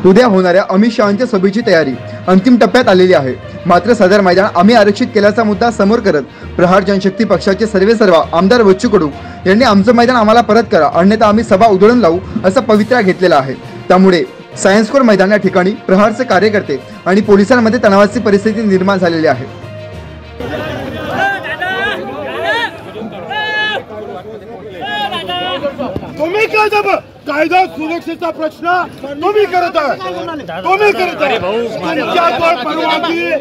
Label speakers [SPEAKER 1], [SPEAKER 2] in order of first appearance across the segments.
[SPEAKER 1] उद्या होणाऱ्या अमित शहांच्या सभेची तयारी अंतिम टप्प्यात आलेली आहे। मात्र सदर मैदान आम्ही आरक्षित केल्याचा मुद्दा समोर करत प्रहार जनशक्ती पक्षाचे सर्वेसर्वा आमदार बच्चू कडू यांनी आमचं मैदान आम्हाला परत करा, अन्यथा आम्ही सभा उधळून लावू असा पवित्रा घेतलेला आहे। त्यामुळे सायन्स कोर मैदान या ठिकाणी प्रहारचे कार्यकर्ते आणि पोलिसांमध्ये तणावाची परिस्थिती निर्माण झालेली आहे।
[SPEAKER 2] तुम्ही कायदा सुरक्षेचा प्रश्न तुम्ही करत आहे, तुमच्याकडे परवानगी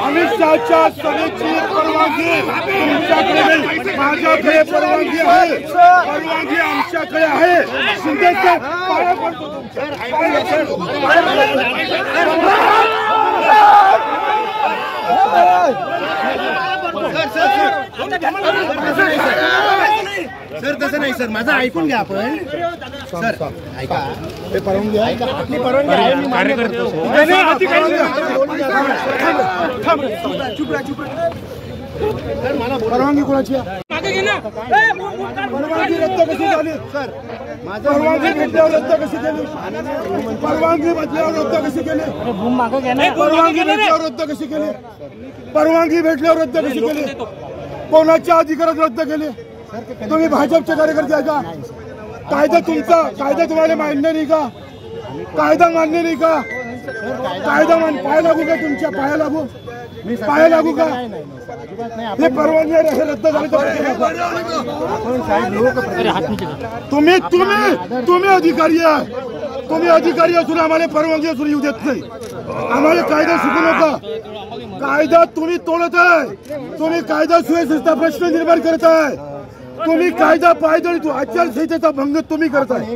[SPEAKER 2] अमित शहाच्या सभेची परवानगी तुमच्याकडे, माझ्याकडे परवानगी आहे, परवानगी आमच्याकडे आहे। शिंदेच्या पाया पडतो
[SPEAKER 3] सर तसं नाही सर, माझं ऐकून घ्या आपण। सर ऐका, ते परवानगी आहे, आपली परवानगी आहे, मी मान्य करतो।
[SPEAKER 2] परवानगी कोणाची आहे? परवानगी रद्द कशी झाली सर? परवानगी भेटल्यावर रद्द कशी केली? परवानगी भेटल्यावर रद्द कशी केली? परवानगी भेटल्यावर रद्द कशी केली? परवानगी भेटल्यावर रद्द कशी केली? कोणाच्या अधिकारात रद्द केली? तुम्ही भाजपचे कार्यकर्ते आहे का? कायदा तुमचा, कायदा तुम्हाला मान्य नाही का? कायदा मान्य नाही का? कायदा पाया लागू का? तुमच्या पाया लागू, पाया लागू का? हे परवानगी हे रद्द झाली तुम्ही अधिकारी आहे, तुम्ही अधिकारी असून आम्हाला परवानगी असून येऊ देत नाही। आम्हाला कायदा शिकू नका, कायदा तुम्ही तोडत आहे, तुम्ही कायदा सुव्यवस्थेचा प्रश्न निर्माण करत आहे, तुम्ही कायदा पायदळी आचारसंहितेचा भंग तुम्ही करताय,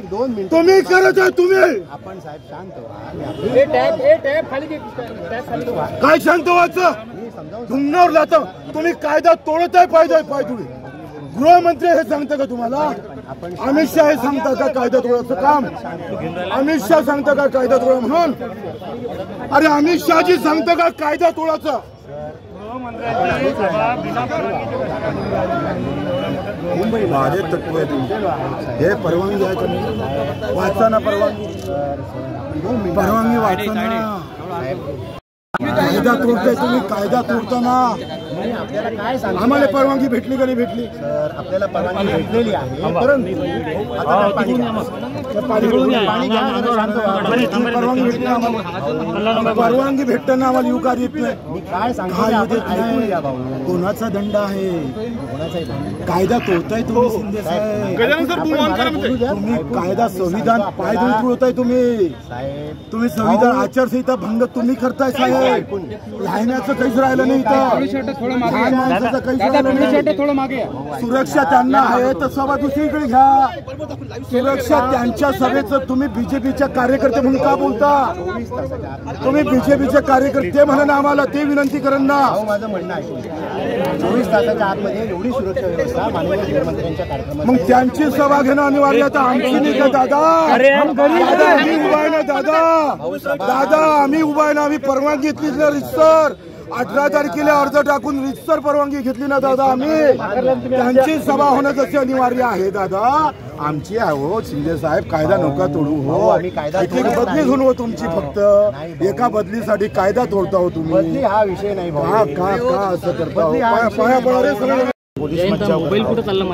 [SPEAKER 2] तुम्ही करत आहे। तुम्ही
[SPEAKER 3] आपण साहेब शांत व्हा,
[SPEAKER 2] काय शांत व्हायचं? धुंगणावर जातं, तुम्ही कायदा तोडत आहे, पायदळी। गृहमंत्री हे सांगता का तुम्हाला? अमित शहा हे सांगता का कायदा तोडायचं काम? अमित शहा सांगता का कायदा तोडा म्हणून? अरे अमित शहाजी सांगता का कायदा तोडायचं?
[SPEAKER 3] माझे तत्व आहे हे परवानगी आहे का नाही? वाचा ना परवानगी, परवानगी वाचा ना। कायदा तोडताय तुम्ही, कायदा तोडताना आम्हाला परवानगी भेटली का नाही भेटली? सर आपल्याला परवानगी भेटलेली आहे, परवानगी भेटताना आम्हाला युकार येत नाही, काय सांगा? कोणाचा दंड आहे? कायदा तोडताय तुम्ही शिंदे साहेब, तुम्ही कायदा संविधान पायदळी तोडताय तुम्ही संविधान आचारसंहिता भंग तुम्ही करताय साहेब। राहण्याचं काहीच राहिलं नाही इथं, लहान माणसाचं काहीच राहिलं नाही। सुरक्षा त्यांना आहे तर सभा दुसरीकडे घ्या, सुरक्षा त्यांच्या सभेचं तुम्ही बीजेपीच्या कार्यकर्ते म्हणून का बोलता? तुम्ही बीजेपीचे कार्यकर्ते म्हणून आम्हाला ते विनंती करण ना। माझं म्हणणं आहे 24 तासाच्या आतमध्ये एवढी सुरक्षा व्यवस्था माननीय गृहमंत्र्यांच्या कार्यक्रमात, मग त्यांची सभा घेणं अनिवार्य आहे। आमची नाही का दादा? आम्ही उभा आहे ना दादा, आम्ही उभा आहे ना, आम्ही परवानगी घेतली ना रितसर, 18 तारखेला अर्ज टाकून रितसर परवानगी घेतली ना दादा आम्ही। त्यांची सभा होणं जसे अनिवार्य आहे दादा, आमची आहे हो शिंदे साहेब, कायदा नका तोडू हो। आम्ही कायदा बदली होऊन हो तुमची, फक्त एका बदलीसाठी कायदा तोडता हो तुम्ही, हा विषय नाही का असं करता?
[SPEAKER 4] मोबाईल कुठे चालला?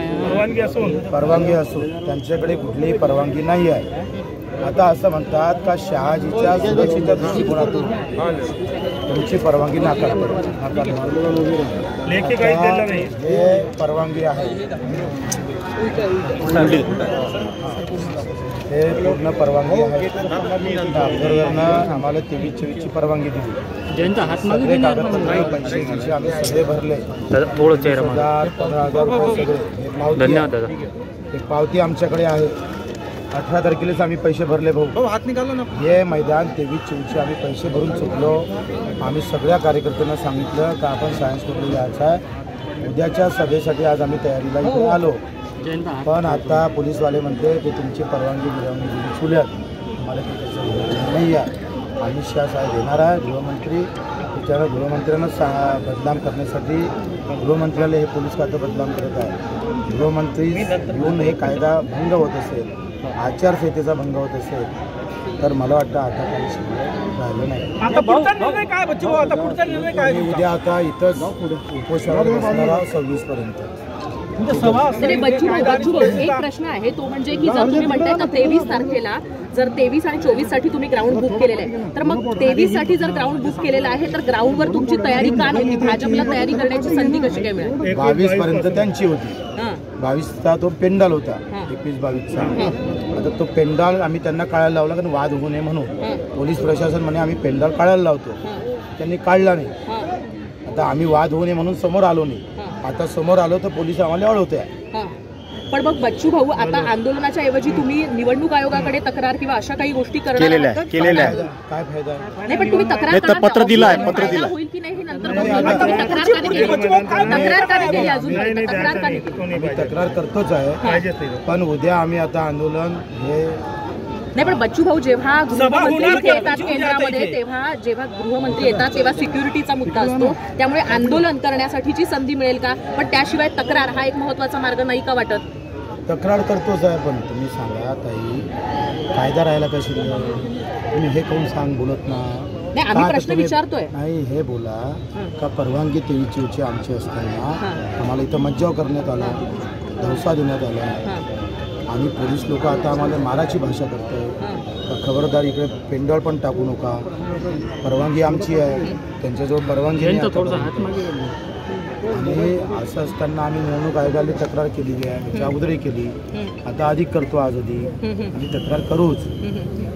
[SPEAKER 3] परवानगी असो त्यांच्याकडे कुठलीही परवानगी नाही आहे। आता असं म्हणतात का शहाजीच्या सुरक्षेच्या दृष्टिकोनातून तुमची परवानगी नाकारतात, हे परवानगी आहे, हे पूर्ण परवानगी आहे। ऑब्झर्व्हरनं आम्हाला 23-24 ची परवानगी दिली, सगळे कागदपत्र 25 आम्ही सगळे भरले, 15,000 रुपये सगळे। धन्यवाद दादा, एक पावती आमच्याकडे आहे। 18 तारखेलाच आम्ही पैसे भरले भाऊ, हात निघालो ना। हे मैदान 23-24 आम्ही पैसे भरून चुकलो। आम्ही सगळ्या कार्यकर्त्यांना सांगितलं का आपण सायन्स कोरला यायचं आहे, उद्याच्या सभेसाठी आज आम्ही तयारीला इथे आलो, पण आता पोलीसवाले म्हणते की तुमची परवानगी चुल्यात, आम्हाला त्याचं नाही आहे। अमित शहा साहेब येणार आहे, गृहमंत्री, त्याच्यानं गृहमंत्र्यांना बदनाम करण्यासाठी गृहमंत्र्याला हे पोलीस खातं बदनाम करत आहे। गृहमंत्री येऊन हे कायदा भंग होत असेल, आचारसंहितेचा भंग होत असेल तर मला वाटतं आता काही शिल्लक राहिलं नाही.
[SPEAKER 5] आता पुढचा निर्णय काय बच्चू भाऊ? आता पुढचा निर्णय काय?
[SPEAKER 3] आणि उद्या आता इथंच उपोषणावर बसणारा 26 पर्यंत.
[SPEAKER 6] तरी बच्चू भाऊ एक प्रश्न आहे तो म्हणजे की जर तुम्ही म्हणताय तर 23 तारखेला जर 23 आणि 24 साठी तुम्ही ग्राउंड बुक केलेलं आहे तर मग 23 साठी जर ग्राउंड बुक केलेलं आहे तर ग्राउंडवर तुमची तयारी का नाही? भाजपला तयारी करण्याची संधी कशी काय मिळाली?
[SPEAKER 3] 22 पर्यंत त्यांची होती. 22चा तो पेंडाल होता, 21-22चा. आता तो पेंडाल आम्ही त्यांना काढायला लावला कारण वाद होऊ नये म्हणून. पोलीस प्रशासन म्हणे आम्ही पेंडाल काढायला लावतो, त्यांनी काढला नाही. आता आम्ही वाद होऊ नये म्हणून समोर आलो नाही. आता समोर आलो तर पोलीस आम्हाला अडवते.
[SPEAKER 6] पण मग बच्चू भाऊ आता आंदोलनाच्या ऐवजी तुम्ही निवडणूक आयोगाकडे तक्रार किंवा अशा काही गोष्टी केलेल्या
[SPEAKER 3] काय फायदा
[SPEAKER 6] नाही? पण तुम्ही तक्रार
[SPEAKER 3] पत्र दिलं आहे, पत्र दिलं
[SPEAKER 6] होईल की नाही हे नंतर तक्रार का नाही केली अजून? तक्रार का नाही केली?
[SPEAKER 3] आम्ही तक्रार करतोच आहे, पण उद्या आम्ही आता आंदोलन हे
[SPEAKER 6] नाही. पण बच्चू भाऊ जेव्हा गृहमंत्री इथे येतात केंद्रामध्ये तेव्हा जेव्हा गृहमंत्री येतात तेव्हा सिक्युरिटीचा मुद्दा असतो, त्यामुळे आंदोलन करण्यासाठीची संधी मिळेल का? पण त्याशिवाय तक्रार हा एक महत्वाचा मार्ग नाही का वाटत?
[SPEAKER 3] तक्रार करतोच आहे, पण तुम्ही सांगा ताई कायदा राहायला कशी तुम्ही हे कोण बोलत ना?
[SPEAKER 6] नाही आम्ही प्रश्न विचारतोय.
[SPEAKER 3] नाही हे बोला का परवानगी 23ची आमची असताना आम्हाला इथं मज्जाव करण्यात आला, धवसा देण्यात आला आणि पोलीस लोक आता आम्हाला माराची भाषा करतात. खबरदार इकडे पेंडॉल पण टाकू नका, परवानगी आमची आहे, त्यांच्याजवळ परवानगी नाही. आणि असं असताना आम्ही निवडणूक आयोगाला तक्रार केलेली आहे, त्याच्या अगोदरही केली, आता अधिक करतो आज आधी आणि तक्रार करूच.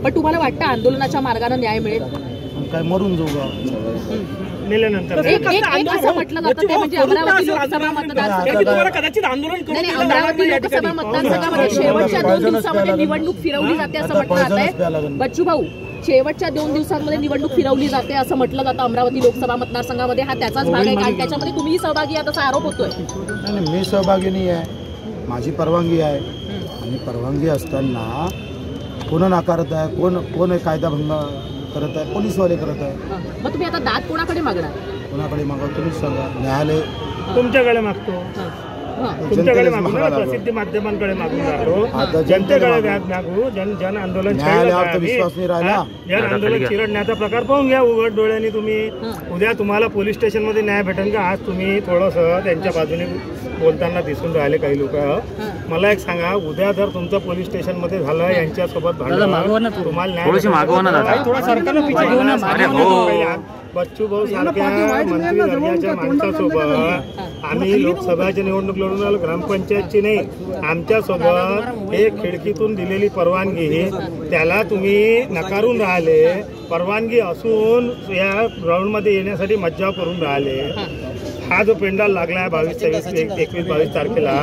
[SPEAKER 6] पण तुम्हाला वाटतं आंदोलनाच्या मार्गाने न्याय मिळेल?
[SPEAKER 3] काय मरून जाऊ
[SPEAKER 6] एक असं म्हटलं जातं ते म्हणजे अमरावती लोकसभा मतदारसंघामध्ये शेवटच्या 2 दिवसामध्ये निवडणूक फिरवली जाते असं म्हटलं जात आहे. बच्चू भाऊ शेवटच्या 2 दिवसांमध्ये निवडणूक फिरवली जाते असं म्हटलं जातं अमरावती लोकसभा मतदारसंघामध्ये. हा त्याचाच भाग आहे कारण त्याच्यामध्ये तुम्ही सहभागी आहात असा आरोप होतोय.
[SPEAKER 3] नाही मी सहभागी नाही आहे, माझी परवानगी आहे आणि परवानगी असताना कोण नाकारत आहे, कोण कायदा भंग करत आहे? पोलीसवाले करत आहे.
[SPEAKER 6] मग तुम्ही आता दाद कोणाकडे मागणार?
[SPEAKER 3] कोणाकडे मागा तुम्हीच सांगा. न्यायालय
[SPEAKER 5] तुमच्याकडे मागतो, तुमच्याकडे मागू ना, प्रसिद्धी माध्यमांकडे मागून राहतो, जनतेकडे मागू. जन आंदोलन जन आंदोलन चिरडण्याचा प्रकार पाहून घ्या उघड डोळ्यांनी तुम्ही. उद्या तुम्हाला पोलीस स्टेशनमध्ये न्याय भेटेल का? आज तुम्ही थोडंसं त्यांच्या बाजूने बोलताना दिसून राहिले काही लोक. मला एक सांगा, उद्या जर तुमचं पोलीस स्टेशनमध्ये झालं यांच्यासोबत भांडण, तुम्हाला न्याय बच्चू भाऊ सारख्या मंत्री दर्जाच्या माणसासोबत आम्ही लोकसभेची निवडणूक लढून आलो, ग्रामपंचायतची नाही. आमच्यासोबत एक खिडकीतून दिलेली परवानगी त्याला तुम्ही नकारून राहिले. परवानगी असून या ग्राउंडमध्ये येण्यासाठी मज्जाव करून राहिले. हा जो पेंडाल लागला आहे 21-22 तारखेला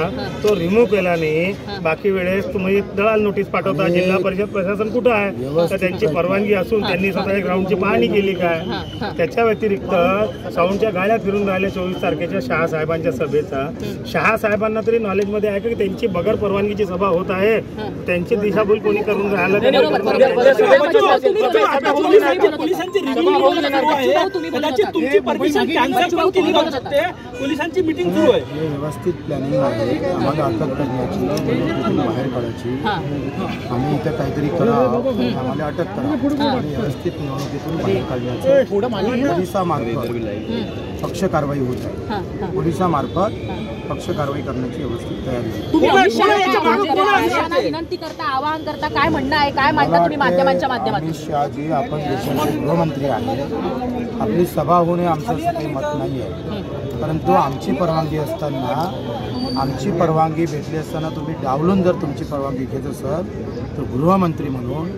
[SPEAKER 5] तो रिमूव्ह केला नाही. बाकी वेळेस तुम्ही दलाल नोटीस पाठवता. जिल्हा परिषद प्रशासन कुठं आहे? तर त्यांची परवानगी असून त्यांनी स्वतः ग्राउंडची पाहणी केली काय? त्याच्या व्यतिरिक्त साऊंडच्या गाड्या फिरून राहिल्या 24 तारखेच्या शहा साहेबांच्या सभेचा. शहा साहेबांना तरी नॉलेजमध्ये आहे की त्यांची बगर परवानगीची सभा होत आहे, त्यांची दिशाभूल कोणी करून राहिलं? पोलिसांची मीटिंग सुरू आहे.
[SPEAKER 3] व्यवस्थित प्लॅनिंग आहे आम्हाला अटक करण्याची, बाहेर काढायची. आम्ही इथं काहीतरी करा, आम्हाला अटक करा आणि व्यवस्थित निवडणुकीतून बाहेर काढण्याचं पोलिसामार्फत पक्ष कारवाई होत आहे. पोलिसामार्फत पक्ष कारवाई करण्याची व्यवस्थित तयारी आहे.
[SPEAKER 6] विनंती करता, आवाहन करता, काय म्हणणं आहे, काय मांडता तुम्ही माध्यमांच्या माध्यमातून?
[SPEAKER 3] अमित शहाजी आपण देशाचे गृहमंत्री आहे, आपली सभा होणे आमचं काही मत नाही आहे, परंतु आमची परवानगी असताना, आमची परवानगी भेटली असताना तुम्ही डावलून जर तुमची परवानगी घेत असाल तर गृहमंत्री म्हणून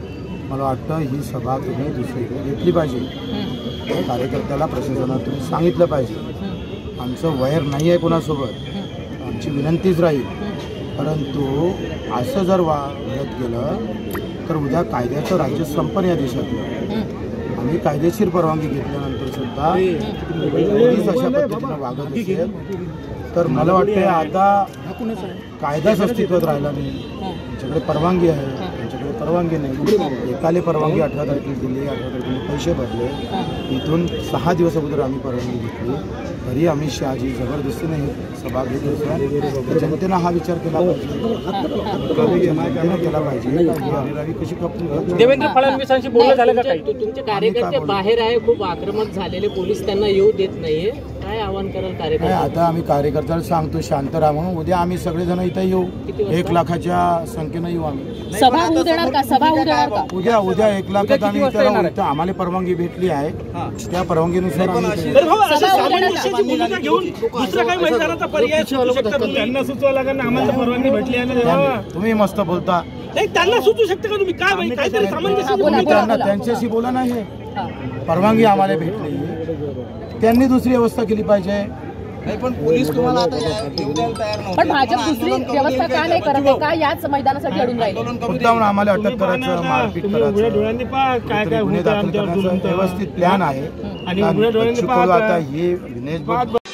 [SPEAKER 3] मला वाटतं ही सभा तुम्ही दुसरीकडे घेतली पाहिजे. कार्यकर्त्याला प्रशासनाला तुम्ही सांगितलं पाहिजे. आमचं वैर नाही आहे कोणासोबत, आमची विनंतीच राहील. परंतु असं जर घडत गेलं तर उद्या कायद्याचं राज्य संपन्न या देशातलं. आम्ही कायदेशीर परवानगी घेतल्यानंतर सुद्धा पोलीस अशा पद्धतीनं वागत असेल तर मला वाटतं आता कायदाच अस्तित्वात राहिला नाही. त्यांच्याकडे परवानगी आहे, त्यांच्याकडे परवानगी नाही. एकाले परवानगी 18 तारखेला दिली, 18 तारखेला पैसे भरले, इथून 6 दिवस अगोदर आम्ही परवानगी घेतली, तरी अमित शहाजी जबरदस्तीने सभा घेतली, जनतेनं हा विचार केला पाहिजे, जनतेनं केला पाहिजे रवी कशी कपूर.
[SPEAKER 4] देवेंद्र फडणवीसांशी बोलणं झालं का काही?
[SPEAKER 7] तुमचे कार्यकर्ते बाहेर आहे, खूप आक्रमक झालेले, पोलीस त्यांना येऊ देत नाहीये, काय आवाहन कराल कार्यकर्ते?
[SPEAKER 3] आता आम्ही कार्यकर्त्याला सांगतो शांत राहा म्हणून. उद्या आम्ही सगळेजण इथे येऊ, 1 लाखाच्या संख्येनं येऊ आम्ही.
[SPEAKER 6] सभा होऊ देणार का? सभा होऊ देणार का?
[SPEAKER 3] उद्या 1 लाखात आम्ही इथे राहू. इथं आम्हाला परवानगी भेटली आहे, त्या परवानगीनुसार आम्ही
[SPEAKER 5] त्यांना सुचवा लागेल ना, आम्हाला परवानगी भेटली आहे ना.
[SPEAKER 3] तुम्ही मस्त बोलता,
[SPEAKER 4] त्यांना सुचू शकते का तुम्ही? काय काहीतरी सामंजस्य
[SPEAKER 3] त्यांना त्यांच्याशी बोला नाही. परवानगी आम्हाला भेटली, त्यांनी दुसरी व्यवस्था केली पाहिजे.
[SPEAKER 8] पण पोलीस तुम्हाला आता येऊ द्यायला तयार नव्हते.
[SPEAKER 6] पण भाजप दुसरी व्यवस्था का नाही करत आहे? का याच मैदानासाठी अडून राहिले?
[SPEAKER 3] मुद्दामून आम्हाला अटक करायचं, मारपीट
[SPEAKER 5] डोळ्यांनी पहा काय काय
[SPEAKER 3] गुन्हे दाखल करण्याचा व्यवस्थित प्लॅन आहे.
[SPEAKER 5] आणि डोळ्यांनी पहा
[SPEAKER 3] आता हे विनेश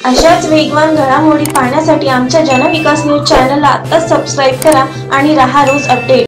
[SPEAKER 9] अशाच वेगवान घडामोडी पाहण्यासाठी आमच्या जनविकास न्यूज चॅनलला आत्ताच सबस्क्राईब करा आणि रहा रोज अपडेट.